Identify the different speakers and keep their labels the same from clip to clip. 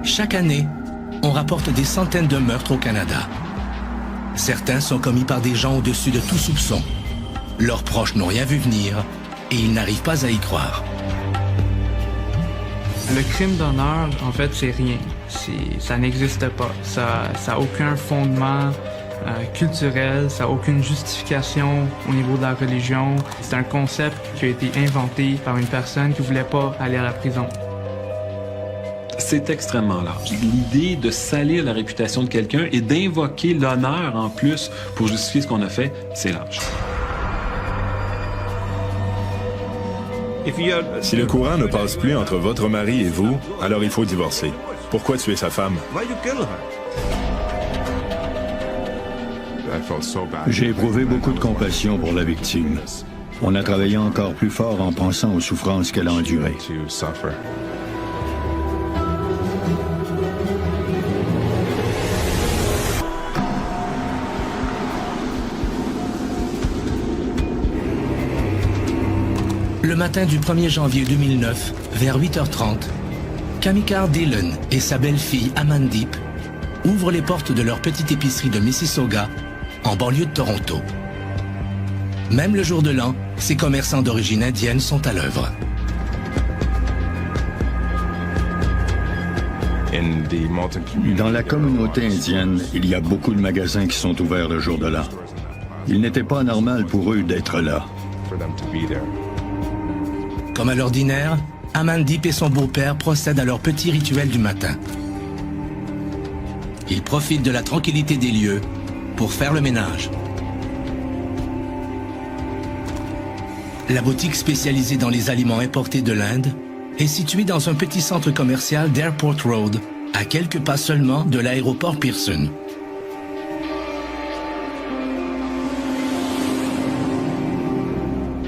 Speaker 1: Chaque année, on rapporte des centaines de meurtres au Canada. Certains sont commis par des gens au-dessus de tout soupçon. Leurs proches n'ont rien vu venir et ils n'arrivent pas à y croire.
Speaker 2: Le crime d'honneur, en fait, c'est rien. Ça n'existe pas. Ça n'a aucun fondement culturel, ça n'a aucune justification au niveau de la religion. C'est un concept qui a été inventé par une personne qui ne voulait pas aller à la prison.
Speaker 3: C'est extrêmement large. L'idée de salir la réputation de quelqu'un et d'invoquer l'honneur en plus pour justifier ce qu'on a fait, c'est large.
Speaker 4: Si le courant ne passe plus entre votre mari et vous, alors il faut divorcer. Pourquoi tuer sa femme?
Speaker 5: J'ai éprouvé beaucoup de compassion pour la victime. On a travaillé encore plus fort en pensant aux souffrances qu'elle a endurées.
Speaker 1: Le matin du 1er janvier 2009, vers 8h30, Kamikar Dillon et sa belle-fille Amandeep ouvrent les portes de leur petite épicerie de Mississauga, en banlieue de Toronto. Même le jour de l'an, ces commerçants d'origine indienne sont à l'œuvre.
Speaker 5: Dans la communauté indienne, il y a beaucoup de magasins qui sont ouverts le jour de l'an. Il n'était pas normal pour eux d'être là.
Speaker 1: Comme à l'ordinaire, Amandeep et son beau-père procèdent à leur petit rituel du matin. Ils profitent de la tranquillité des lieux pour faire le ménage. La boutique spécialisée dans les aliments importés de l'Inde est située dans un petit centre commercial d'Airport Road, à quelques pas seulement de l'aéroport Pearson.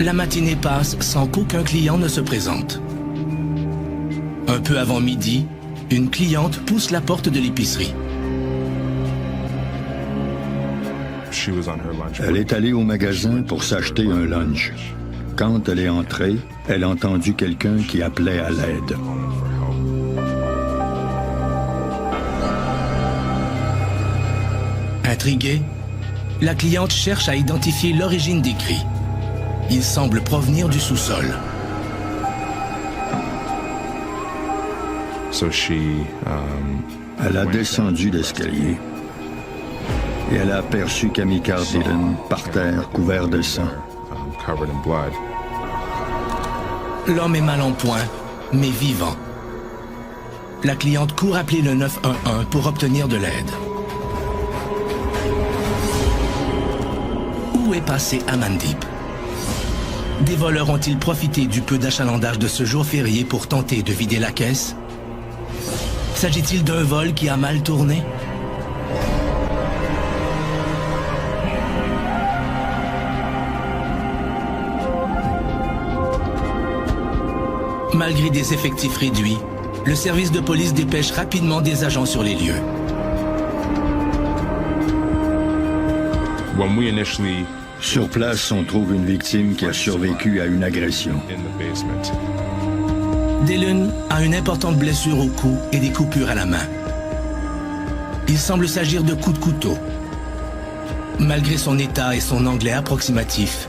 Speaker 1: La matinée passe sans qu'aucun client ne se présente. Un peu avant midi, une cliente pousse la porte de l'épicerie.
Speaker 5: Elle est allée au magasin pour s'acheter un lunch. Quand elle est entrée, elle a entendu quelqu'un qui appelait à l'aide.
Speaker 1: Intriguée, la cliente cherche à identifier l'origine des cris. Ils semblent provenir du sous-sol.
Speaker 5: Elle a descendu l'escalier et elle a aperçu Kamikar Dillon par terre, couvert de sang.
Speaker 1: L'homme est mal en point, mais vivant. La cliente court appeler le 911 pour obtenir de l'aide. Où est passé Amandeep? Des voleurs ont-ils profité du peu d'achalandage de ce jour férié pour tenter de vider la caisse? S'agit-il d'un vol qui a mal tourné? Malgré des effectifs réduits, le service de police dépêche rapidement des agents sur les lieux.
Speaker 5: Sur place, on trouve une victime qui a survécu à une agression.
Speaker 1: Dillon a une importante blessure au cou et des coupures à la main. Il semble s'agir de coups de couteau. Malgré son état et son anglais approximatif,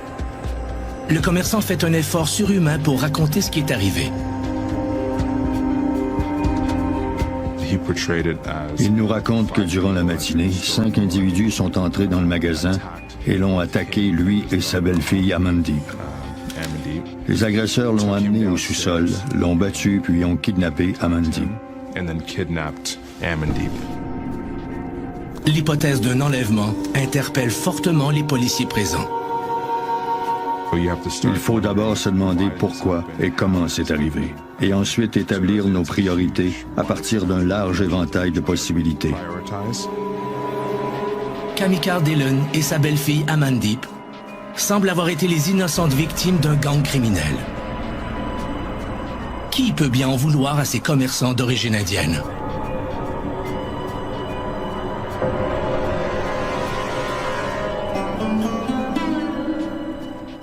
Speaker 1: le commerçant fait un effort surhumain pour raconter ce qui est arrivé.
Speaker 5: Il nous raconte que durant la matinée, 5 individus sont entrés dans le magasin et l'ont attaqué, lui et sa belle-fille Amandeep. Les agresseurs l'ont amené au sous-sol, l'ont battu puis ont kidnappé Amandeep.
Speaker 1: L'hypothèse d'un enlèvement interpelle fortement les policiers présents.
Speaker 5: Il faut d'abord se demander pourquoi et comment c'est arrivé, et ensuite établir nos priorités à partir d'un large éventail de possibilités.
Speaker 1: Kamikar Dillon et sa belle-fille Amandeep semblent avoir été les innocentes victimes d'un gang criminel. Qui peut bien en vouloir à ces commerçants d'origine indienne?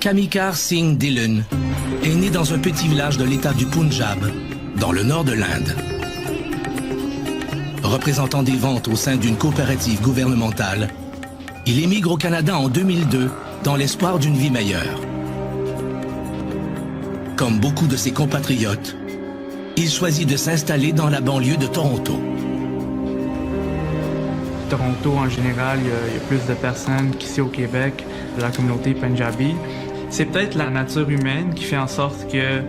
Speaker 1: Kamikar Singh Dillon est né dans un petit village de l'État du Punjab, dans le nord de l'Inde. représentant des ventes au sein d'une coopérative gouvernementale, il émigre au Canada en 2002 dans l'espoir d'une vie meilleure. Comme beaucoup de ses compatriotes, il choisit de s'installer dans la banlieue de Toronto.
Speaker 2: Toronto, en général, il y a plus de personnes qu'ici au Québec, de la communauté Punjabi. C'est peut-être la nature humaine qui fait en sorte que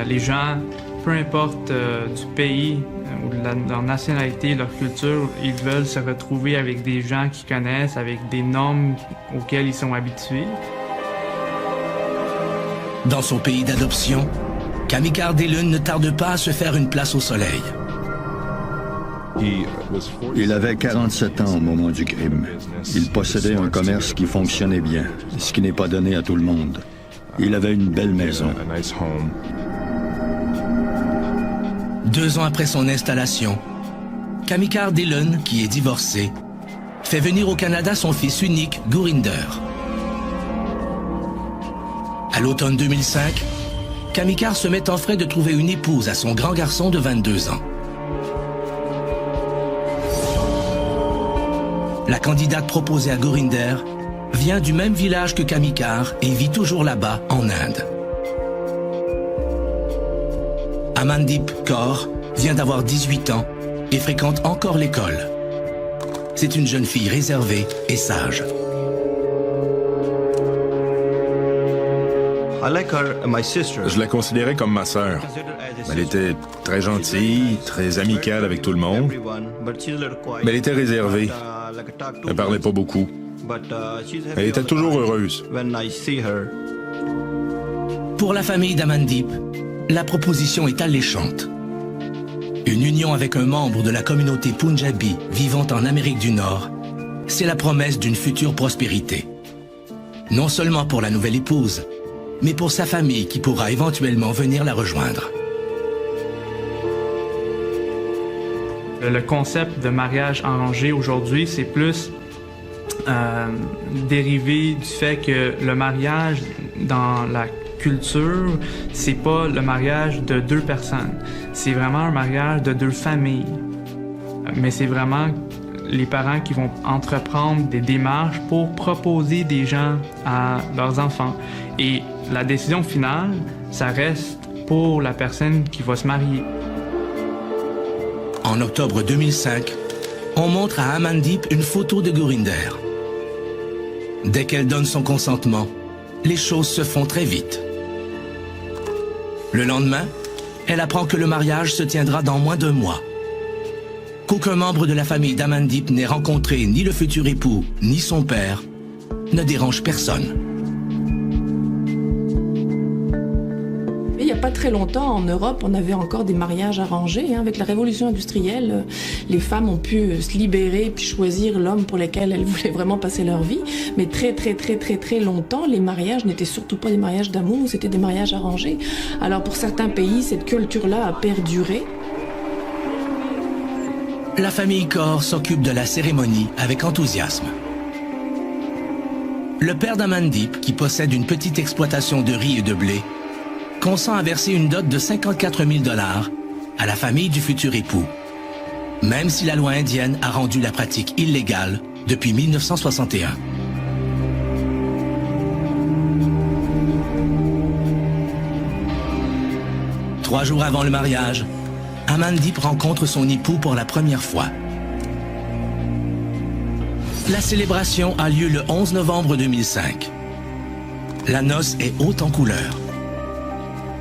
Speaker 2: les gens, peu importe du pays ou de leur nationalité, leur culture, ils veulent se retrouver avec des gens qu'ils connaissent, avec des normes auxquelles ils sont habitués.
Speaker 1: Dans son pays d'adoption, Kamikar Dillon ne tarde pas à se faire une place au soleil.
Speaker 5: Il avait 47 ans au moment du crime. Il possédait un commerce qui fonctionnait bien, ce qui n'est pas donné à tout le monde. Il avait une belle maison.
Speaker 1: 2 ans après son installation, Kamikar Dillon, qui est divorcé, fait venir au Canada son fils unique, Gurinder. À l'automne 2005, Kamikar se met en frais de trouver une épouse à son grand garçon de 22 ans. La candidate proposée à Gurinder vient du même village que Kamikar et vit toujours là-bas, en Inde. Amandeep Kaur vient d'avoir 18 ans et fréquente encore l'école. C'est une jeune fille réservée et sage.
Speaker 4: Je la considérais comme ma sœur. Elle était très gentille, très amicale avec tout le monde, mais elle était réservée. Elle parlait pas beaucoup. Elle était toujours heureuse.
Speaker 1: Pour la famille d'Amandeep, la proposition est alléchante. Une union avec un membre de la communauté Punjabi vivant en Amérique du Nord, c'est la promesse d'une future prospérité. Non seulement pour la nouvelle épouse, mais pour sa famille qui pourra éventuellement venir la rejoindre.
Speaker 2: Le concept de mariage arrangé aujourd'hui, c'est plus dérivé du fait que le mariage dans la culture, c'est pas le mariage de 2 personnes. C'est vraiment un mariage de 2 familles. Mais c'est vraiment les parents qui vont entreprendre des démarches pour proposer des gens à leurs enfants. Et la décision finale, ça reste pour la personne qui va se marier.
Speaker 1: En octobre 2005, on montre à Amandeep une photo de Gurinder. Dès qu'elle donne son consentement, les choses se font très vite. Le lendemain, elle apprend que le mariage se tiendra dans moins d'1 mois. Qu'aucun membre de la famille d'Amandeep n'ait rencontré ni le futur époux, ni son père, ne dérange personne.
Speaker 6: Il n'y a pas très longtemps, en Europe, on avait encore des mariages arrangés. Avec la révolution industrielle, les femmes ont pu se libérer puis choisir l'homme pour lequel elles voulaient vraiment passer leur vie. Mais très longtemps, les mariages n'étaient surtout pas des mariages d'amour, c'était des mariages arrangés. Alors pour certains pays, cette culture-là a perduré.
Speaker 1: La famille Kaur s'occupe de la cérémonie avec enthousiasme. Le père d'Amandeep, qui possède une petite exploitation de riz et de blé, consent à verser une dot de 54 000 $ à la famille du futur époux, même si la loi indienne a rendu la pratique illégale depuis 1961. Trois jours avant le mariage, Amandeep rencontre son époux pour la première fois. La célébration a lieu le 11 novembre 2005. La noce est haute en couleurs.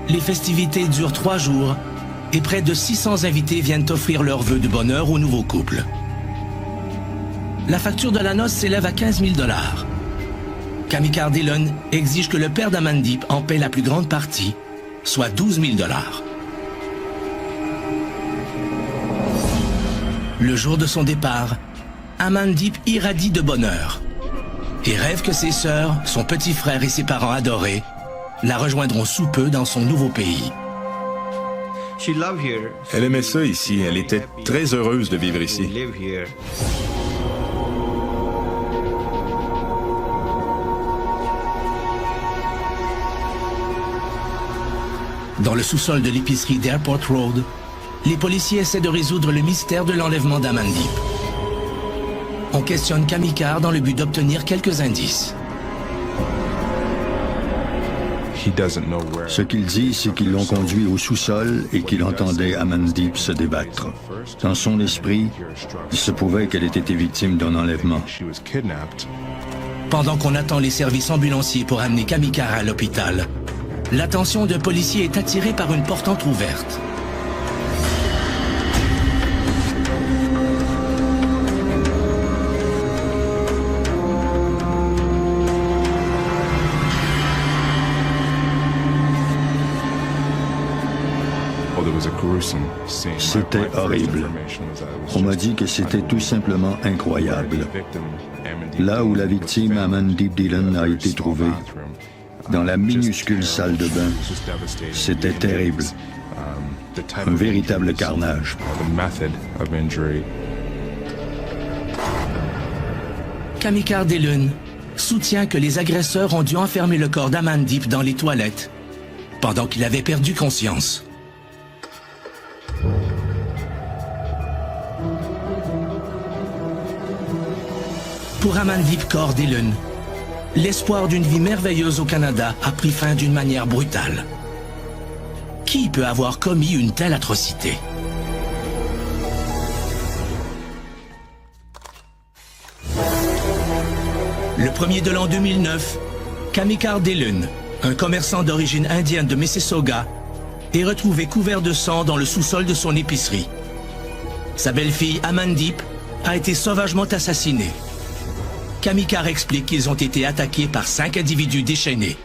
Speaker 1: Les festivités durent 3 jours et près de 600 invités viennent offrir leurs vœux de bonheur au nouveau couple. La facture de la noce s'élève à 15 000 $. Kamikar Dillon exige que le père d'Amandeep en paie la plus grande partie, soit 12 000 $. Le jour de son départ, Amandeep irradie de bonheur et rêve que ses sœurs, son petit frère et ses parents adorés la rejoindront sous peu dans son nouveau pays.
Speaker 4: Elle aimait ça ici. Elle était très heureuse de vivre ici.
Speaker 1: Dans le sous-sol de l'épicerie d'Airport Road, les policiers essaient de résoudre le mystère de l'enlèvement d'Amandip. On questionne Kamikar dans le but d'obtenir quelques indices.
Speaker 5: Ce qu'il dit, c'est qu'ils l'ont conduit au sous-sol et qu'il entendait Amandip se débattre. Dans son esprit, il se pouvait qu'elle ait été victime d'un enlèvement.
Speaker 1: Pendant qu'on attend les services ambulanciers pour amener Kamikar à l'hôpital, l'attention d'un policier est attirée par une porte entrouverte.
Speaker 5: C'était horrible. On m'a dit que c'était tout simplement incroyable. Là où la victime Amandip Dhillon a été trouvée, dans la minuscule salle de bain, c'était terrible. Un véritable carnage.
Speaker 1: Kamikar Dhillon soutient que les agresseurs ont dû enfermer le corps d'Amandip dans les toilettes pendant qu'il avait perdu conscience. Pour Amandip Kaur Dhillon, l'espoir d'une vie merveilleuse au Canada a pris fin d'une manière brutale. Qui peut avoir commis une telle atrocité? Le 1er de l'an 2009, Kamikar Dhillon, un commerçant d'origine indienne de Mississauga, est retrouvé couvert de sang dans le sous-sol de son épicerie. Sa belle-fille Amandip a été sauvagement assassinée. Kamikar explique qu'ils ont été attaqués par 5 individus déchaînés.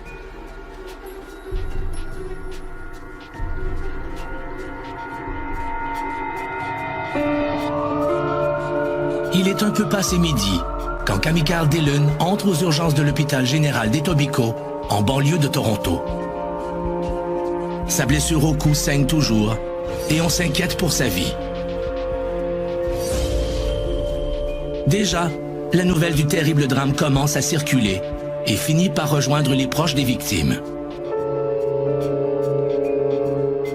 Speaker 1: Il est un peu passé midi quand Kamikar Dhillon entre aux urgences de l'hôpital général d'Etobicoke, en banlieue de Toronto. Sa blessure au cou saigne toujours et on s'inquiète pour sa vie. Déjà, la nouvelle du terrible drame commence à circuler et finit par rejoindre les proches des victimes.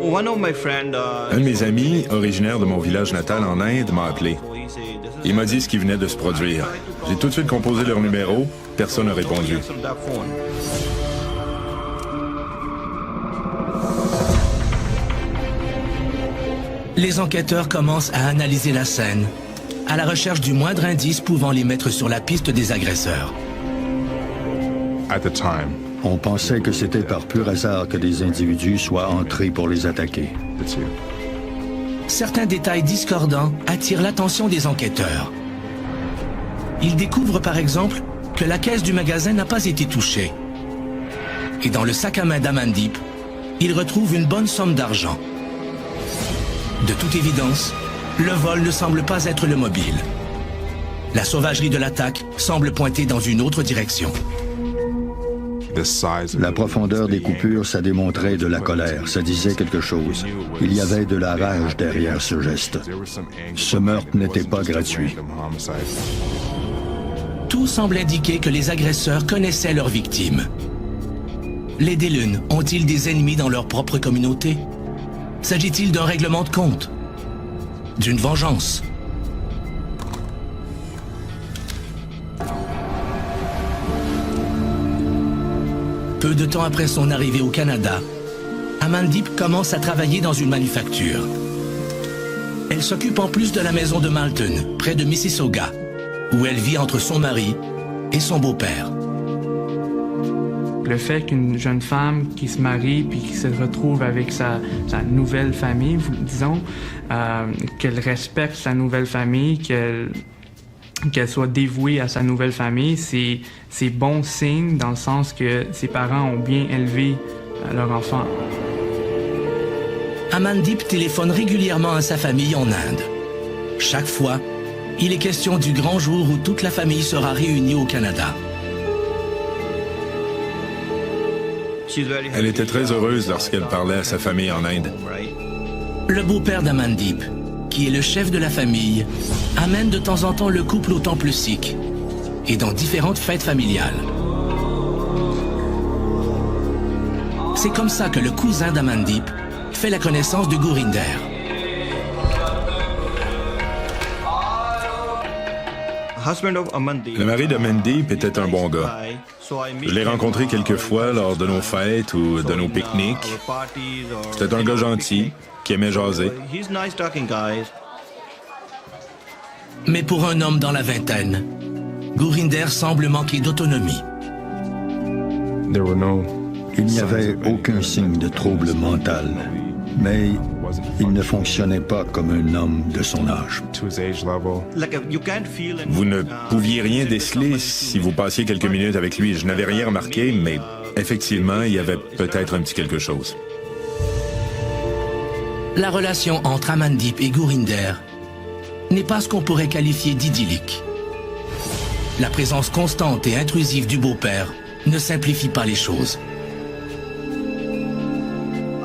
Speaker 4: Un de mes amis, originaire de mon village natal en Inde, m'a appelé. Il m'a dit ce qui venait de se produire. J'ai tout de suite composé leur numéro, personne n'a répondu.
Speaker 1: Les enquêteurs commencent à analyser la scène, à la recherche du moindre indice pouvant les mettre sur la piste des agresseurs.
Speaker 5: On pensait que c'était par pur hasard que des individus soient entrés pour les attaquer.
Speaker 1: Certains détails discordants attirent l'attention des enquêteurs. Ils découvrent par exemple que la caisse du magasin n'a pas été touchée. Et dans le sac à main d'Amandip, ils retrouvent une bonne somme d'argent. De toute évidence, le vol ne semble pas être le mobile. La sauvagerie de l'attaque semble pointer dans une autre direction.
Speaker 5: La profondeur des coupures, ça démontrait de la colère, ça disait quelque chose. Il y avait de la rage derrière ce geste. Ce meurtre n'était pas gratuit.
Speaker 1: Tout semble indiquer que les agresseurs connaissaient leurs victimes. Les Dhillon ont-ils des ennemis dans leur propre communauté? S'agit-il d'un règlement de compte? D'une vengeance? Peu de temps après son arrivée au Canada, Amandip commence à travailler dans une manufacture. Elle s'occupe en plus de la maison de Malton, près de Mississauga, où elle vit entre son mari et son beau-père.
Speaker 2: Le fait qu'une jeune femme qui se marie puis qui se retrouve avec sa nouvelle famille, disons, qu'elle respecte sa nouvelle famille, qu'elle soit dévouée à sa nouvelle famille, c'est bon signe dans le sens que ses parents ont bien élevé leur enfant.
Speaker 1: Amandip téléphone régulièrement à sa famille en Inde. Chaque fois, il est question du grand jour où toute la famille sera réunie au Canada.
Speaker 4: Elle était très heureuse lorsqu'elle parlait à sa famille en Inde.
Speaker 1: Le beau-père d'Amandip, qui est le chef de la famille, amène de temps en temps le couple au temple sikh et dans différentes fêtes familiales. C'est comme ça que le cousin d'Amandip fait la connaissance de Gurinder.
Speaker 4: Le mari d'Amandeep était un bon gars. Je l'ai rencontré quelques fois lors de nos fêtes ou de nos pique-niques. C'était un gars gentil, qui aimait jaser.
Speaker 1: Mais pour un homme dans la vingtaine, Gurinder semble manquer d'autonomie.
Speaker 5: Il n'y avait aucun signe de trouble mental, mais il ne fonctionnait pas comme un homme de son âge.
Speaker 4: Vous ne pouviez rien déceler si vous passiez quelques minutes avec lui. Je n'avais rien remarqué, mais effectivement, il y avait peut-être un petit quelque chose.
Speaker 1: La relation entre Amandeep et Gurinder n'est pas ce qu'on pourrait qualifier d'idyllique. La présence constante et intrusive du beau-père ne simplifie pas les choses.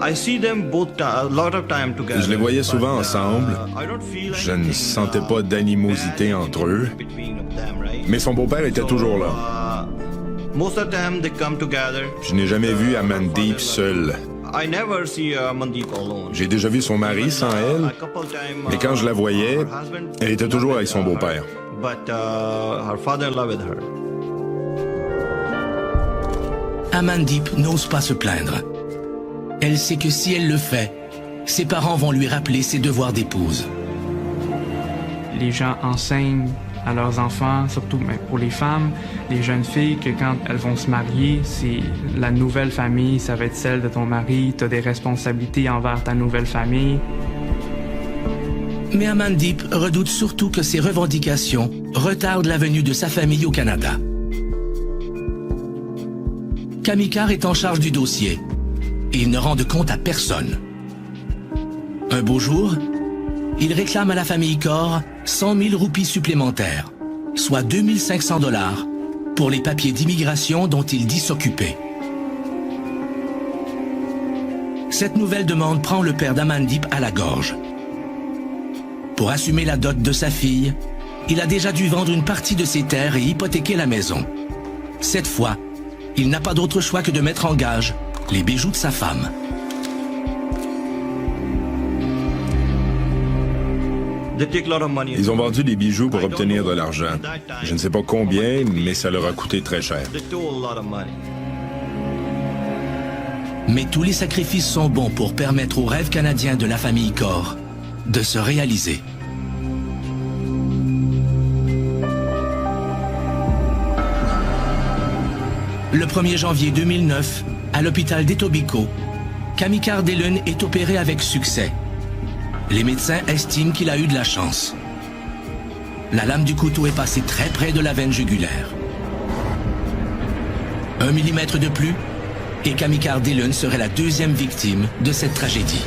Speaker 4: Je les voyais souvent ensemble. Je ne sentais pas d'animosité entre eux. Mais son beau-père était toujours là. Je n'ai jamais vu Amandeep seule. J'ai déjà vu son mari sans elle, mais quand je la voyais, elle était toujours avec son beau-père.
Speaker 1: Amandeep n'ose pas se plaindre. Elle sait que si elle le fait, ses parents vont lui rappeler ses devoirs d'épouse.
Speaker 2: Les gens enseignent à leurs enfants, surtout pour les femmes, les jeunes filles, que quand elles vont se marier, c'est la nouvelle famille, ça va être celle de ton mari, tu as des responsabilités envers ta nouvelle famille.
Speaker 1: Mais Amandeep redoute surtout que ses revendications retardent la venue de sa famille au Canada. Kamikar est en charge du dossier et il ne rend de compte à personne. Un beau jour, il réclame à la famille Kaur 100 000 roupies supplémentaires, soit 2 500 $, pour les papiers d'immigration dont il dit s'occuper. Cette nouvelle demande prend le père d'Amandeep à la gorge. Pour assumer la dot de sa fille, il a déjà dû vendre une partie de ses terres et hypothéquer la maison. Cette fois, il n'a pas d'autre choix que de mettre en gage les bijoux de sa femme.
Speaker 4: Ils ont vendu des bijoux pour obtenir de l'argent. Je ne sais pas combien, mais ça leur a coûté très cher.
Speaker 1: Mais tous les sacrifices sont bons pour permettre au rêve canadien de la famille Kaur de se réaliser. Le 1er janvier 2009, à l'hôpital d'Etobicoke, Kamikar Dillon est opéré avec succès. Les médecins estiment qu'il a eu de la chance. La lame du couteau est passée très près de la veine jugulaire. 1 millimètre de plus, et Kamikar Dillon serait la deuxième victime de cette tragédie.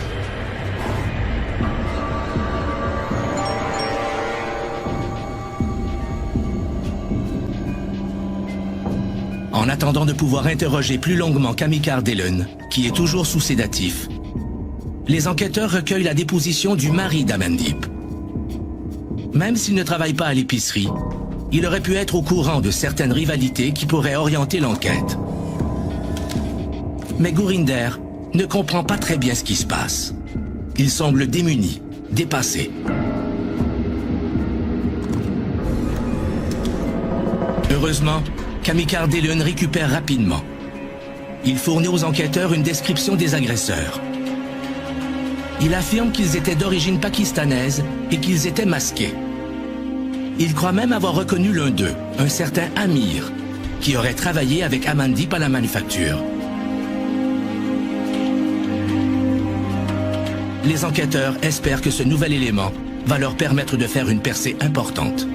Speaker 1: En attendant de pouvoir interroger plus longuement Kamikar Dillon, qui est toujours sous sédatif, les enquêteurs recueillent la déposition du mari d'Amandeep. Même s'il ne travaille pas à l'épicerie, il aurait pu être au courant de certaines rivalités qui pourraient orienter l'enquête. Mais Gurinder ne comprend pas très bien ce qui se passe. Il semble démuni, dépassé. Heureusement, Kamikar Dillon récupère rapidement. Il fournit aux enquêteurs une description des agresseurs. Il affirme qu'ils étaient d'origine pakistanaise et qu'ils étaient masqués. Il croit même avoir reconnu l'un d'eux, un certain Amir, qui aurait travaillé avec Amandeep à la manufacture. Les enquêteurs espèrent que ce nouvel élément va leur permettre de faire une percée importante.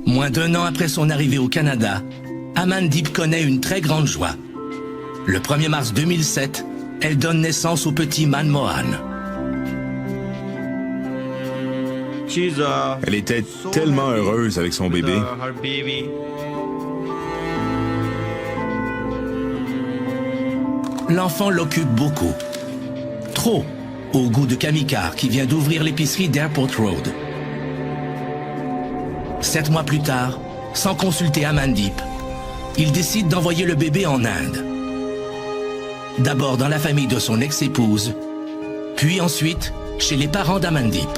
Speaker 1: Moins d'1 an après son arrivée au Canada, Amandeep connaît une très grande joie. Le 1er mars 2007, elle donne naissance au petit Manmohan.
Speaker 4: Elle était tellement heureuse avec son bébé.
Speaker 1: L'enfant l'occupe beaucoup. Trop, au goût de Kamikar qui vient d'ouvrir l'épicerie d'Airport Road. 7 mois plus tard, sans consulter Amandeep, il décide d'envoyer le bébé en Inde. D'abord dans la famille de son ex-épouse, puis ensuite chez les parents d'Amandip.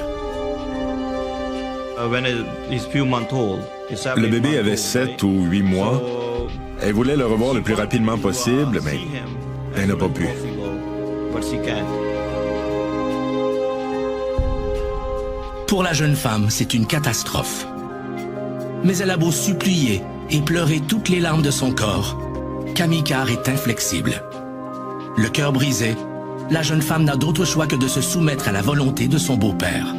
Speaker 4: Le bébé avait 7 ou 8 mois. Elle voulait le revoir le plus rapidement possible, mais elle n'a pas pu.
Speaker 1: Pour la jeune femme, c'est une catastrophe. Mais elle a beau supplier et pleurer toutes les larmes de son corps, Kamikar est inflexible. Le cœur brisé, la jeune femme n'a d'autre choix que de se soumettre à la volonté de son beau-père.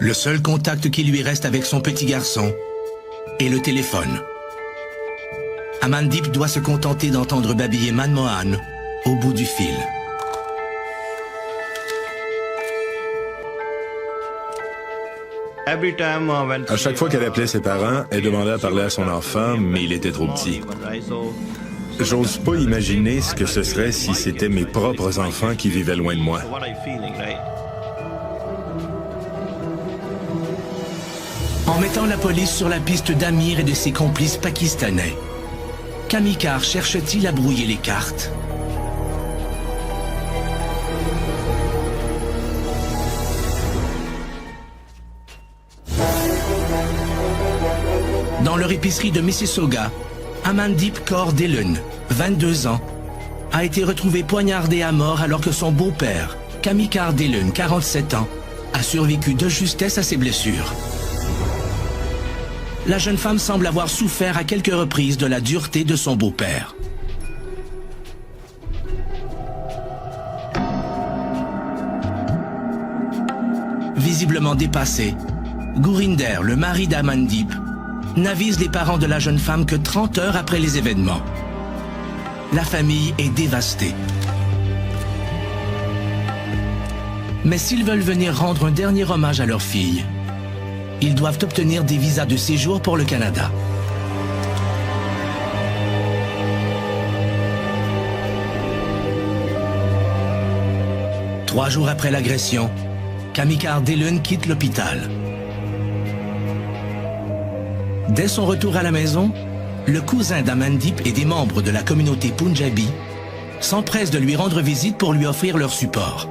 Speaker 1: Le seul contact qui lui reste avec son petit garçon est le téléphone. Amandip doit se contenter d'entendre babiller Manmohan au bout du fil.
Speaker 4: À chaque fois qu'elle appelait ses parents, elle demandait à parler à son enfant, mais il était trop petit. J'ose pas imaginer ce que ce serait si c'était mes propres enfants qui vivaient loin de moi.
Speaker 1: En mettant la police sur la piste d'Amir et de ses complices pakistanais, Kamikar cherche-t-il à brouiller les cartes? Dans leur épicerie de Mississauga, Amandip Kaur Dhillon, 22 ans, a été retrouvé poignardé à mort alors que son beau-père, Kamikar Dhillon, 47 ans, a survécu de justesse à ses blessures. La jeune femme semble avoir souffert à quelques reprises de la dureté de son beau-père. Visiblement dépassé, Gurinder, le mari d'Amandip, n'avise les parents de la jeune femme que 30 heures après les événements. La famille est dévastée. Mais s'ils veulent venir rendre un dernier hommage à leur fille, ils doivent obtenir des visas de séjour pour le Canada. Trois jours après l'agression, Kamikar Dhillon quitte l'hôpital. Dès son retour à la maison, le cousin d'Amandip et des membres de la communauté Punjabi s'empressent de lui rendre visite pour lui offrir leur support.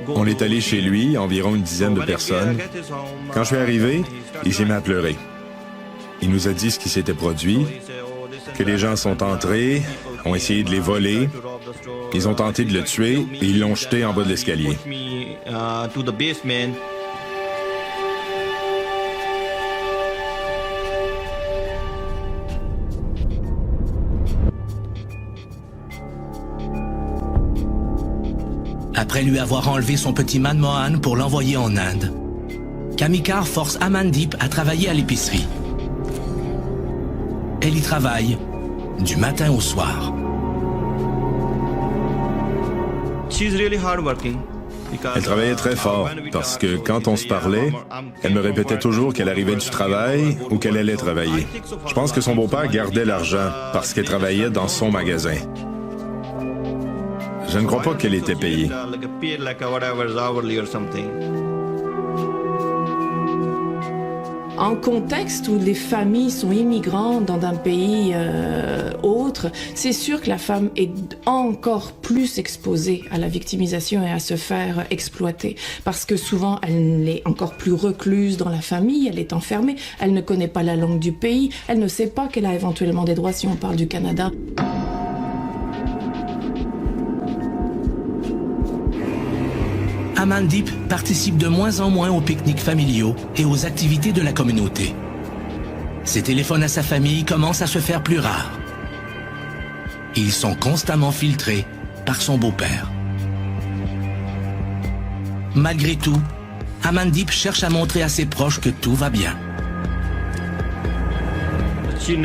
Speaker 4: On est allé chez lui, environ une dizaine de personnes. Quand je suis arrivé, il s'est mis à pleurer. Il nous a dit ce qui s'était produit, que les gens sont entrés, ont essayé de les voler, ils ont tenté de le tuer et ils l'ont jeté en bas de l'escalier.
Speaker 1: Après lui avoir enlevé son petit Manmohan pour l'envoyer en Inde, Kamikar force Amandip à travailler à l'épicerie. Elle y travaille du matin au soir.
Speaker 4: Elle travaillait très fort parce que quand on se parlait, elle me répétait toujours qu'elle arrivait du travail ou qu'elle allait travailler. Je pense que son beau-père gardait l'argent parce qu'elle travaillait dans son magasin. Je ne crois pas qu'elle était payée.
Speaker 6: En contexte où les familles sont immigrantes dans un pays autre, c'est sûr que la femme est encore plus exposée à la victimisation et à se faire exploiter. Parce que souvent, elle est encore plus recluse dans la famille, elle est enfermée, elle ne connaît pas la langue du pays, elle ne sait pas qu'elle a éventuellement des droits si on parle du Canada.
Speaker 1: Amandip participe de moins en moins aux pique-niques familiaux et aux activités de la communauté. Ses téléphones à sa famille commencent à se faire plus rares. Ils sont constamment filtrés par son beau-père. Malgré tout, Amandip cherche à montrer à ses proches que tout va bien.
Speaker 4: Elle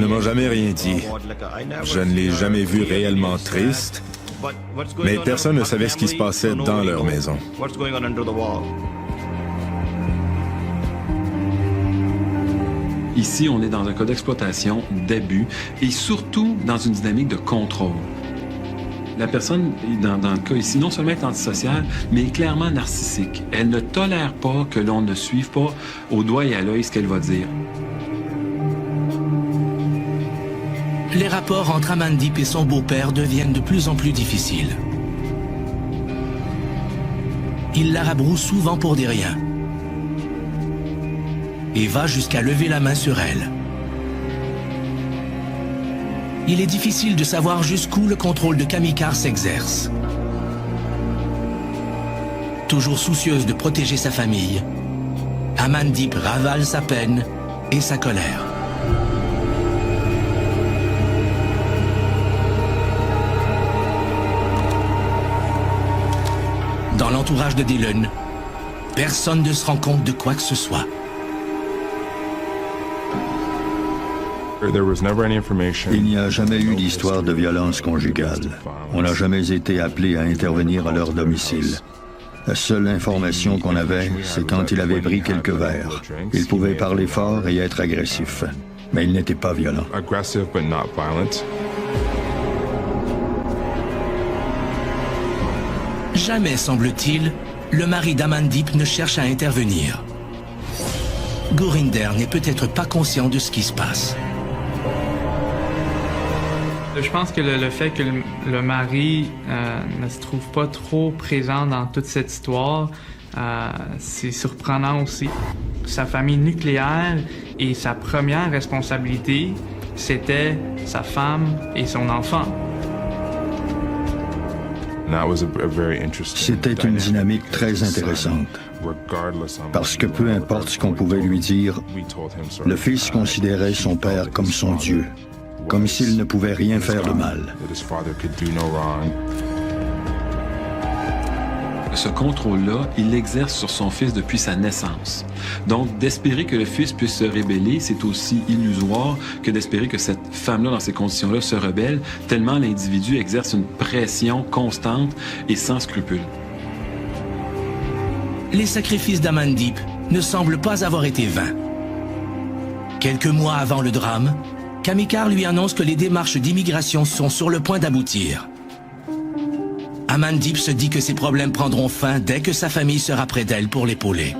Speaker 4: ne m'a jamais rien dit. Je ne l'ai jamais vue réellement triste. Mais personne ne savait ce qui se passait dans leur maison.
Speaker 3: Ici, on est dans un cas d'exploitation, d'abus, et surtout dans une dynamique de contrôle. La personne, dans le cas ici, non seulement est antisociale, mais est clairement narcissique. Elle ne tolère pas que l'on ne suive pas au doigt et à l'œil ce qu'elle va dire.
Speaker 1: Les rapports entre Amandip et son beau-père deviennent de plus en plus difficiles. Il la rabroue souvent pour des riens et va jusqu'à lever la main sur elle. Il est difficile de savoir jusqu'où le contrôle de Kamikar s'exerce. Toujours soucieuse de protéger sa famille, Amandip ravale sa peine et sa colère. Dans l'entourage de Dylan, personne ne se rend compte de quoi que ce soit.
Speaker 5: Il n'y a jamais eu d'histoire de violence conjugale. On n'a jamais été appelé à intervenir à leur domicile. La seule information qu'on avait, c'est quand il avait pris quelques verres. Il pouvait parler fort et être agressif, mais il n'était pas violent.
Speaker 1: Jamais, semble-t-il, le mari d'Amandip ne cherche à intervenir. Gurinder n'est peut-être pas conscient de ce qui se passe.
Speaker 2: Je pense que le fait que le mari ne se trouve pas trop présent dans toute cette histoire, c'est surprenant aussi. Sa famille nucléaire et sa première responsabilité, c'était sa femme et son enfant.
Speaker 5: C'était une dynamique très intéressante, parce que peu importe ce qu'on pouvait lui dire, le fils considérait son père comme son Dieu, comme s'il ne pouvait rien faire de mal.
Speaker 3: Ce contrôle-là, il l'exerce sur son fils depuis sa naissance. Donc, d'espérer que le fils puisse se rébeller, c'est aussi illusoire que d'espérer que cette femme-là, dans ces conditions-là, se rebelle, tellement l'individu exerce une pression constante et sans scrupule.
Speaker 1: Les sacrifices d'Amandip ne semblent pas avoir été vains. Quelques mois avant le drame, Kamikar lui annonce que les démarches d'immigration sont sur le point d'aboutir. Amandip se dit que ses problèmes prendront fin dès que sa famille sera près d'elle pour l'épauler.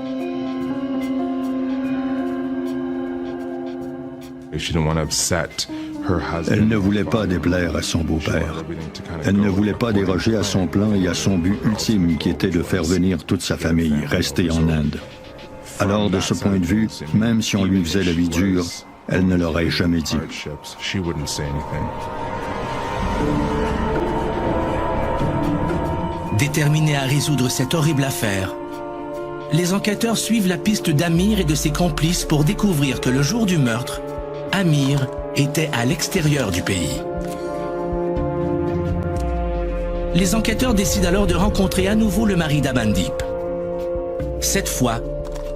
Speaker 5: Elle ne voulait pas déplaire à son beau-père. Elle ne voulait pas déroger à son plan et à son but ultime qui était de faire venir toute sa famille, rester en Inde. Alors, de ce point de vue, même si on lui faisait la vie dure, elle ne l'aurait jamais dit.
Speaker 1: Déterminés à résoudre cette horrible affaire, les enquêteurs suivent la piste d'Amir et de ses complices pour découvrir que le jour du meurtre, Amir était à l'extérieur du pays. Les enquêteurs décident alors de rencontrer à nouveau le mari d'Amandip. Cette fois,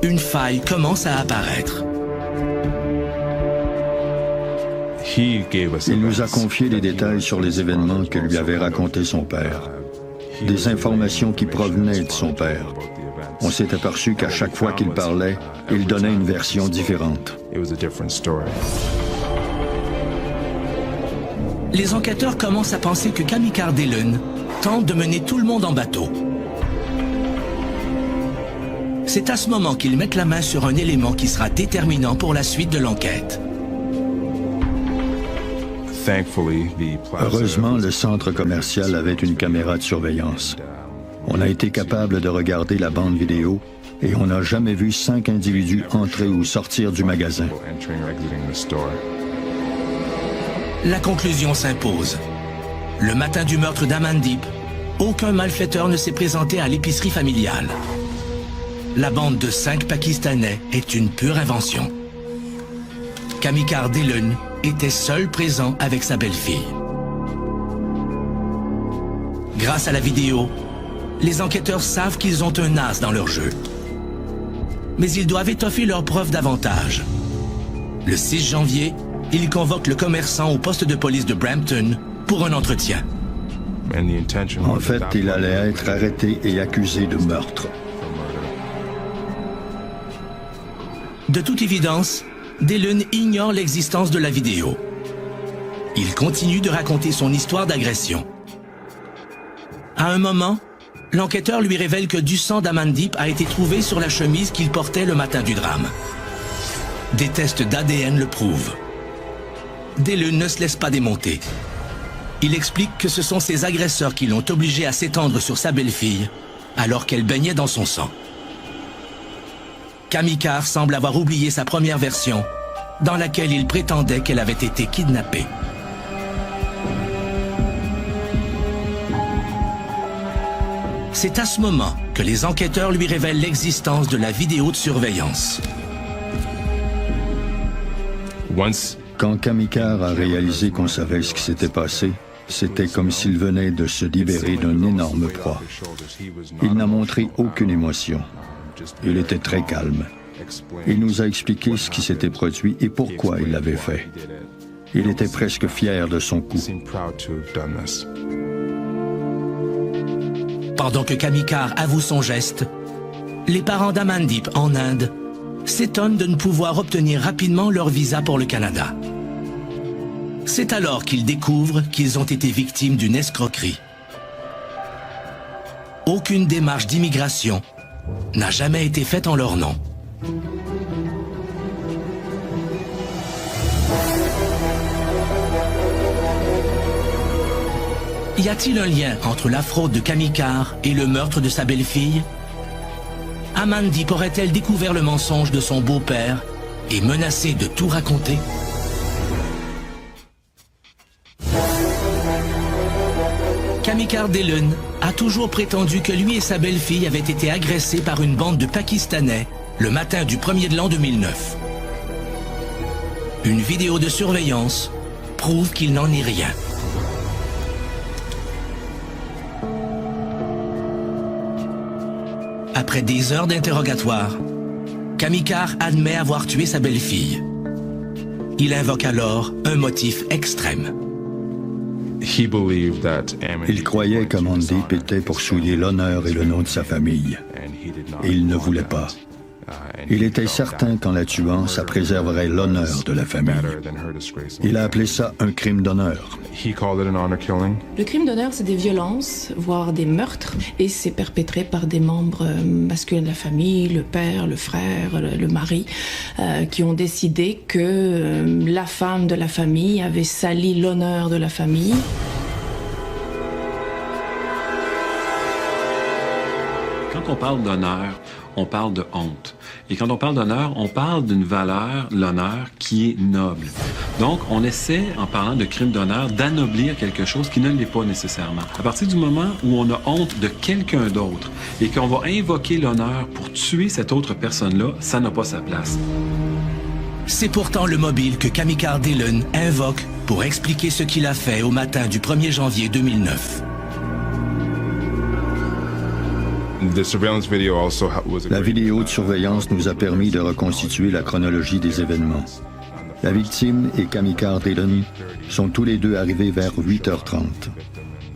Speaker 1: une faille commence à apparaître.
Speaker 5: Il nous a confié des détails sur les événements que lui avait racontés son père. Des informations qui provenaient de son père. On s'est aperçu qu'à chaque fois qu'il parlait, il donnait une version différente.
Speaker 1: Les enquêteurs commencent à penser que Kamikar Dylan tente de mener tout le monde en bateau. C'est à ce moment qu'ils mettent la main sur un élément qui sera déterminant pour la suite de l'enquête.
Speaker 5: Heureusement, le centre commercial avait une caméra de surveillance. On a été capable de regarder la bande vidéo et on n'a jamais vu 5 individus entrer ou sortir du magasin.
Speaker 1: La conclusion s'impose. Le matin du meurtre d'Amandip, aucun malfaiteur ne s'est présenté à l'épicerie familiale. La bande de 5 Pakistanais est une pure invention. Kamikar Dylan était seul présent avec sa belle-fille. Grâce à la vidéo, les enquêteurs savent qu'ils ont un as dans leur jeu. Mais ils doivent étoffer leurs preuves davantage. Le 6 janvier, ils convoquent le commerçant au poste de police de Brampton pour un entretien.
Speaker 5: En fait, il allait être arrêté et accusé de meurtre.
Speaker 1: De toute évidence, Dillon ignore l'existence de la vidéo. Il continue de raconter son histoire d'agression. À un moment, l'enquêteur lui révèle que du sang d'Amandeep a été trouvé sur la chemise qu'il portait le matin du drame. Des tests d'ADN le prouvent. Dillon ne se laisse pas démonter. Il explique que ce sont ses agresseurs qui l'ont obligé à s'étendre sur sa belle-fille alors qu'elle baignait dans son sang. Kamikar semble avoir oublié sa première version, dans laquelle il prétendait qu'elle avait été kidnappée. C'est à ce moment que les enquêteurs lui révèlent l'existence de la vidéo de surveillance.
Speaker 5: Quand Kamikar a réalisé qu'on savait ce qui s'était passé, c'était comme s'il venait de se libérer d'une énorme proie. Il n'a montré aucune émotion. Il était très calme. Il nous a expliqué ce qui s'était produit et pourquoi il l'avait fait. Il était presque fier de son coup.
Speaker 1: Pendant que Kamikar avoue son geste, les parents d'Amandeep en Inde s'étonnent de ne pouvoir obtenir rapidement leur visa pour le Canada. C'est alors qu'ils découvrent qu'ils ont été victimes d'une escroquerie. Aucune démarche d'immigration n'a jamais été faite en leur nom. Y a-t-il un lien entre la fraude de Kamikar et le meurtre de sa belle-fille? Amandeep aurait-elle découvert le mensonge de son beau-père et menacé de tout raconter? Kamikar Dillon a toujours prétendu que lui et sa belle-fille avaient été agressés par une bande de Pakistanais le matin du 1er de l'an 2009. Une vidéo de surveillance prouve qu'il n'en est rien. Après des heures d'interrogatoire, Kamikar admet avoir tué sa belle-fille. Il invoque alors un motif extrême.
Speaker 5: Il croyait qu'Amandeep était pour souiller l'honneur et le nom de sa famille. Et il ne voulait pas. Il était certain qu'en la tuant, ça préserverait l'honneur de la famille. Il a appelé ça un crime d'honneur.
Speaker 6: Le crime d'honneur, c'est des violences, voire des meurtres, et c'est perpétré par des membres masculins de la famille, le père, le frère, le mari, qui ont décidé que la femme de la famille avait sali l'honneur de la famille.
Speaker 3: Quand on parle d'honneur, on parle de honte. Et quand on parle d'honneur, on parle d'une valeur, l'honneur, qui est noble. Donc, on essaie, en parlant de crime d'honneur, d'anoblir quelque chose qui ne l'est pas nécessairement. À partir du moment où on a honte de quelqu'un d'autre et qu'on va invoquer l'honneur pour tuer cette autre personne-là, ça n'a pas sa place.
Speaker 1: C'est pourtant le mobile que Kamikar Dillon invoque pour expliquer ce qu'il a fait au matin du 1er janvier 2009.
Speaker 5: La vidéo de surveillance nous a permis de reconstituer la chronologie des événements. La victime et Kamikar Dillon sont tous les deux arrivés vers 8h30.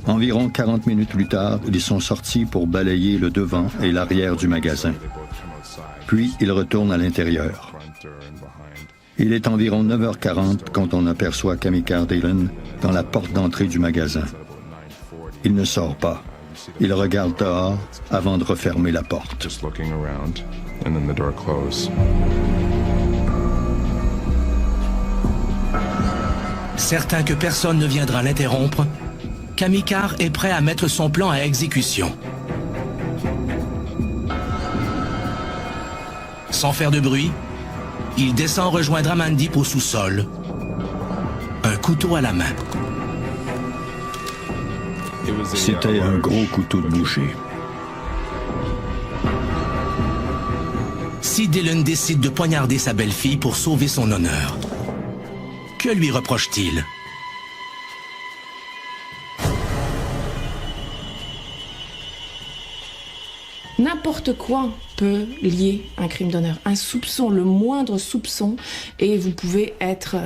Speaker 5: Environ 40 minutes plus tard, ils sont sortis pour balayer le devant et l'arrière du magasin. Puis, ils retournent à l'intérieur. Il est environ 9h40 quand on aperçoit Kamikar Dillon dans la porte d'entrée du magasin. Il ne sort pas. Il regarde dehors avant de refermer la porte.
Speaker 1: Certain que personne ne viendra l'interrompre, Kamikar est prêt à mettre son plan à exécution. Sans faire de bruit, il descend rejoindre Amandeep au sous-sol, un couteau à la main.
Speaker 5: C'était un gros couteau de boucher.
Speaker 1: Si Dillon décide de poignarder sa belle-fille pour sauver son honneur, que lui reproche-t-il?
Speaker 6: N'importe quoi peut lier un crime d'honneur. Un soupçon, le moindre soupçon, et vous pouvez être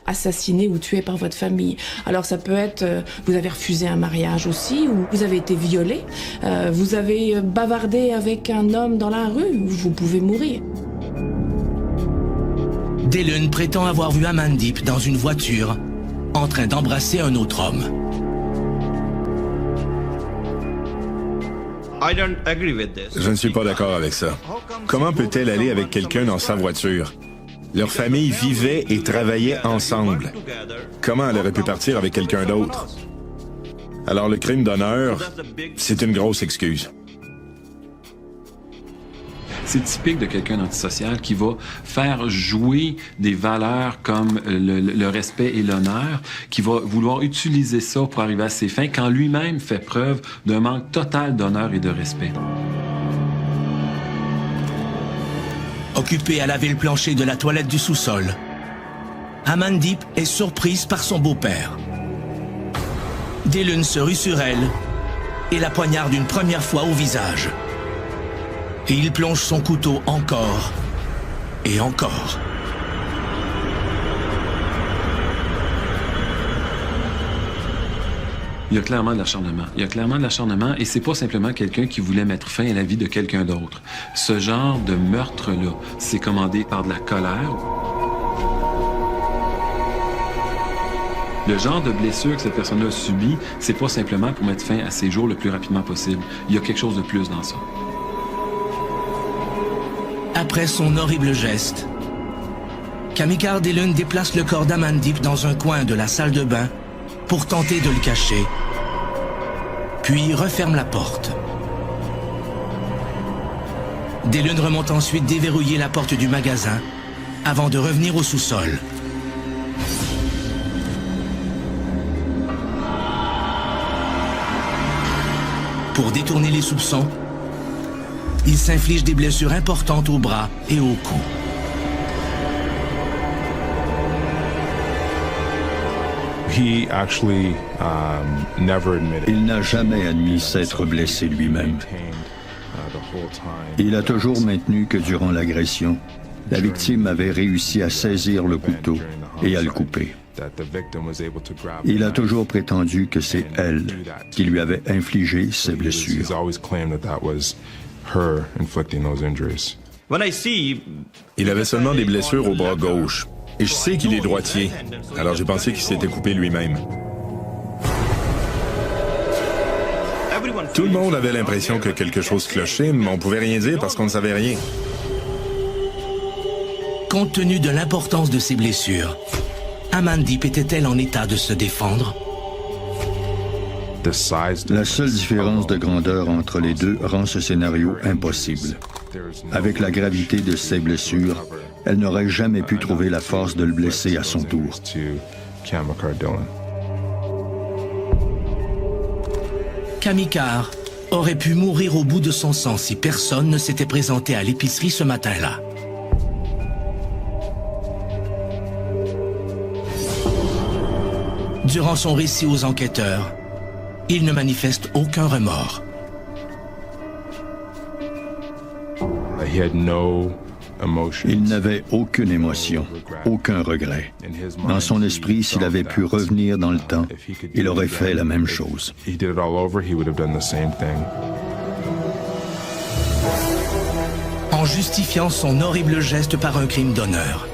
Speaker 6: assassiné ou tué par votre famille. Alors ça peut être, vous avez refusé un mariage aussi, ou vous avez été violé, vous avez bavardé avec un homme dans la rue, vous pouvez mourir.
Speaker 1: Dillon prétend avoir vu Amandeep dans une voiture en train d'embrasser un autre homme.
Speaker 4: Je ne suis pas d'accord avec ça. Comment peut-elle aller avec quelqu'un dans sa voiture? Leur famille vivait et travaillait ensemble. Comment elle aurait pu partir avec quelqu'un d'autre? Alors le crime d'honneur, c'est une grosse excuse.
Speaker 3: C'est typique de quelqu'un d'antisocial qui va faire jouer des valeurs comme le respect et l'honneur, qui va vouloir utiliser ça pour arriver à ses fins, quand lui-même fait preuve d'un manque total d'honneur et de respect.
Speaker 1: Occupée à laver le plancher de la toilette du sous-sol, Amandeep est surprise par son beau-père. Dillon se rue sur elle et la poignarde une première fois au visage. Et il plonge son couteau encore et encore.
Speaker 3: Il y a clairement de l'acharnement. Il y a clairement de l'acharnement et c'est pas simplement quelqu'un qui voulait mettre fin à la vie de quelqu'un d'autre. Ce genre de meurtre-là, c'est commandé par de la colère. Le genre de blessure que cette personne-là a subi, c'est pas simplement pour mettre fin à ses jours le plus rapidement possible. Il y a quelque chose de plus dans ça.
Speaker 1: Après son horrible geste, Kamikar Dillon déplace le corps d'Amandeep dans un coin de la salle de bain pour tenter de le cacher, puis referme la porte. Dillon remonte ensuite déverrouiller la porte du magasin avant de revenir au sous-sol. Pour détourner les soupçons, il s'inflige des blessures importantes au bras et au cou.
Speaker 5: Il n'a jamais admis s'être blessé lui-même. Il a toujours maintenu que durant l'agression, la victime avait réussi à saisir le couteau et à le couper. Il a toujours prétendu que c'est elle qui lui avait infligé ces blessures.
Speaker 4: Il avait seulement des blessures au bras gauche. Et je sais qu'il est droitier. Alors j'ai pensé qu'il s'était coupé lui-même. Tout le monde avait l'impression que quelque chose clochait, mais on pouvait rien dire parce qu'on ne savait rien.
Speaker 1: Compte tenu de l'importance de ses blessures, Amandeep était-elle en état de se défendre?
Speaker 5: La seule différence de grandeur entre les deux rend ce scénario impossible. Avec la gravité de ses blessures, elle n'aurait jamais pu trouver la force de le blesser à son tour.
Speaker 1: Kamikar aurait pu mourir au bout de son sang si personne ne s'était présenté à l'épicerie ce matin-là. Durant son récit aux enquêteurs, il ne manifeste aucun remords.
Speaker 5: Il n'avait aucune émotion, aucun regret. Dans son esprit, s'il avait pu revenir dans le temps, il aurait fait la même chose.
Speaker 1: En justifiant son horrible geste par un crime d'honneur,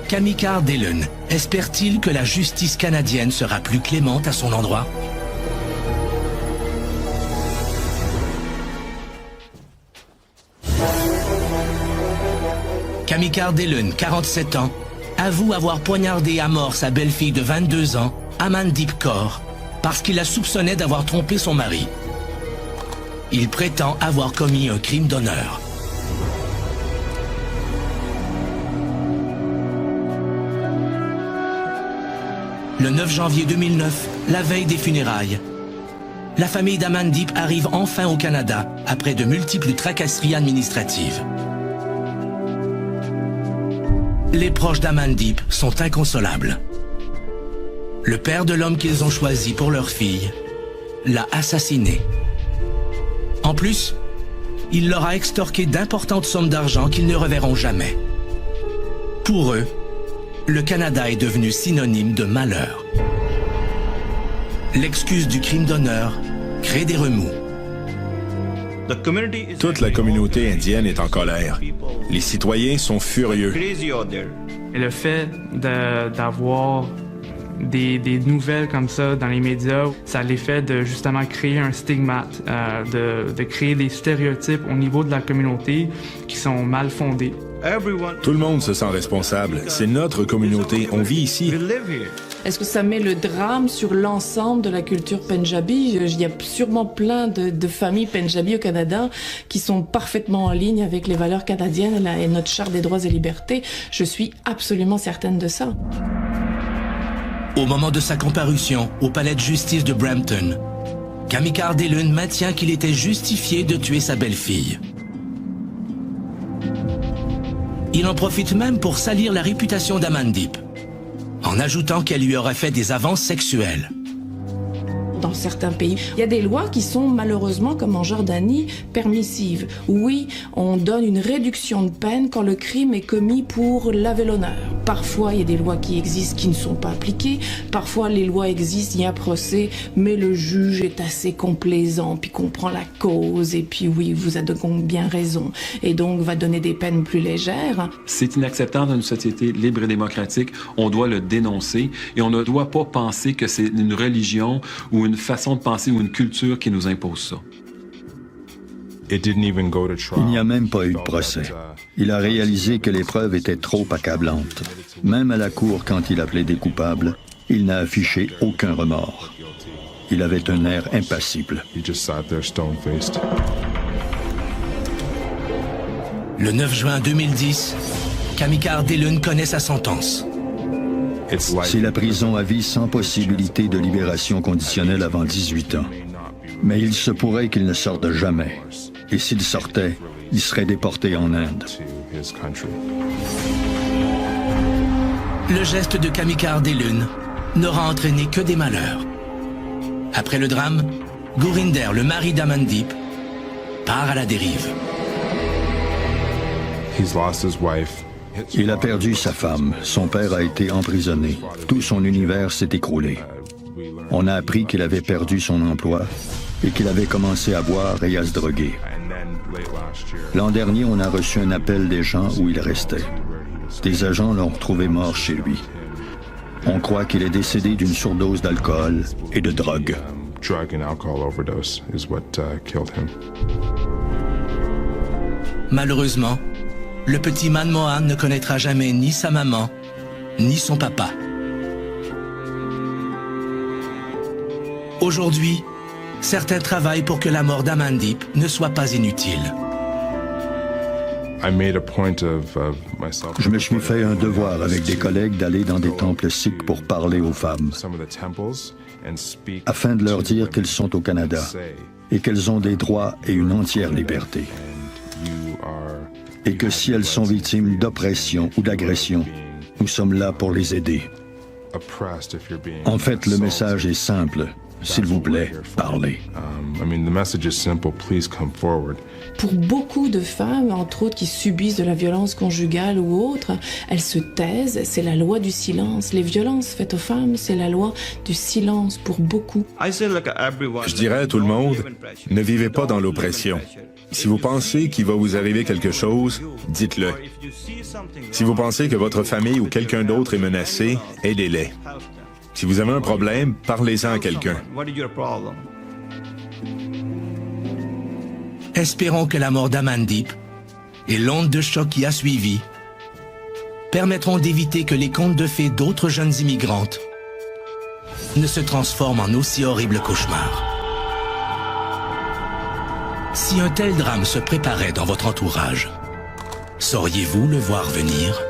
Speaker 1: Kamikar Dillon espère-t-il que la justice canadienne sera plus clémente à son endroit? Kamikar Dillon, 47 ans, avoue avoir poignardé à mort sa belle-fille de 22 ans, Amandeep Kaur, parce qu'il la soupçonnait d'avoir trompé son mari. Il prétend avoir commis un crime d'honneur. Le 9 janvier 2009, la veille des funérailles, la famille d'Amandeep arrive enfin au Canada après de multiples tracasseries administratives. Les proches d'Amandeep sont inconsolables. Le père de l'homme qu'ils ont choisi pour leur fille l'a assassiné. En plus, il leur a extorqué d'importantes sommes d'argent qu'ils ne reverront jamais. Pour eux, le Canada est devenu synonyme de malheur. L'excuse du crime d'honneur crée des remous.
Speaker 4: Toute la communauté indienne est en colère. Les citoyens sont furieux.
Speaker 2: Et le fait d'avoir des nouvelles comme ça dans les médias, ça a l'effet de justement créer un stigmate, de créer des stéréotypes au niveau de la communauté qui sont mal fondés.
Speaker 4: Tout le monde se sent responsable. C'est notre communauté. On vit ici.
Speaker 6: Est-ce que ça met le drame sur l'ensemble de la culture pendjabi? Il y a sûrement plein de familles pendjabi au Canada qui sont parfaitement en ligne avec les valeurs canadiennes et notre charte des droits et libertés. Je suis absolument certaine de ça.
Speaker 1: Au moment de sa comparution au palais de justice de Brampton, Kamikar Dillon maintient qu'il était justifié de tuer sa belle-fille. Il en profite même pour salir la réputation d'Amandeep, en ajoutant qu'elle lui aurait fait des avances sexuelles.
Speaker 6: Dans certains pays, il y a des lois qui sont malheureusement, comme en Jordanie, permissives. Oui, on donne une réduction de peine quand le crime est commis pour laver l'honneur. Parfois, il y a des lois qui existent qui ne sont pas appliquées. Parfois, les lois existent, il y a un procès, mais le juge est assez complaisant, puis comprend la cause, et puis oui, vous avez donc bien raison, et donc va donner des peines plus légères.
Speaker 3: C'est inacceptable dans une société libre et démocratique. On doit le dénoncer, et on ne doit pas penser que c'est une religion ou une façon de penser ou une culture qui nous impose ça.
Speaker 5: Il n'y a même pas eu de procès. Il a réalisé que les preuves étaient trop accablantes. Même à la cour, quand il a plaidé coupable, il n'a affiché aucun remords. Il avait un air impassible.
Speaker 1: Le 9 juin 2010, Kamikar Dillon connaît sa sentence.
Speaker 5: C'est la prison à vie sans possibilité de libération conditionnelle avant 18 ans. Mais il se pourrait qu'il ne sorte jamais. Et s'il sortait, il serait déporté en Inde.
Speaker 1: Le geste de Kamikar Dillon n'aura entraîné que des malheurs. Après le drame, Gurinder, le mari d'Amandeep, part à la dérive.
Speaker 5: Il a perdu sa femme, son père a été emprisonné, tout son univers s'est écroulé. On a appris qu'il avait perdu son emploi et qu'il avait commencé à boire et à se droguer. L'an dernier, on a reçu un appel des gens où il restait. Des agents l'ont retrouvé mort chez lui. On croit qu'il est décédé d'une surdose d'alcool et de drogue.
Speaker 1: Malheureusement, le petit Manmohan ne connaîtra jamais ni sa maman, ni son papa. Aujourd'hui, certains travaillent pour que la mort d'Amandeep ne soit pas inutile.
Speaker 5: Je me suis fait un devoir avec des collègues d'aller dans des temples sikhs pour parler aux femmes, afin de leur dire qu'elles sont au Canada et qu'elles ont des droits et une entière liberté. Et que si elles sont victimes d'oppression ou d'agression, nous sommes là pour les aider. En fait, le message est simple. S'il vous plaît, parlez.
Speaker 6: Pour beaucoup de femmes, entre autres qui subissent de la violence conjugale ou autre, elles se taisent, c'est la loi du silence. Les violences faites aux femmes, c'est la loi du silence pour beaucoup.
Speaker 4: Je dirais à tout le monde, ne vivez pas dans l'oppression. Si vous pensez qu'il va vous arriver quelque chose, dites-le. Si vous pensez que votre famille ou quelqu'un d'autre est menacé, aidez-les. Si vous avez un problème, parlez-en à quelqu'un.
Speaker 1: Espérons que la mort d'Amandeep et l'onde de choc qui a suivi permettront d'éviter que les contes de fées d'autres jeunes immigrantes ne se transforment en aussi horribles cauchemars. Si un tel drame se préparait dans votre entourage, sauriez-vous le voir venir ?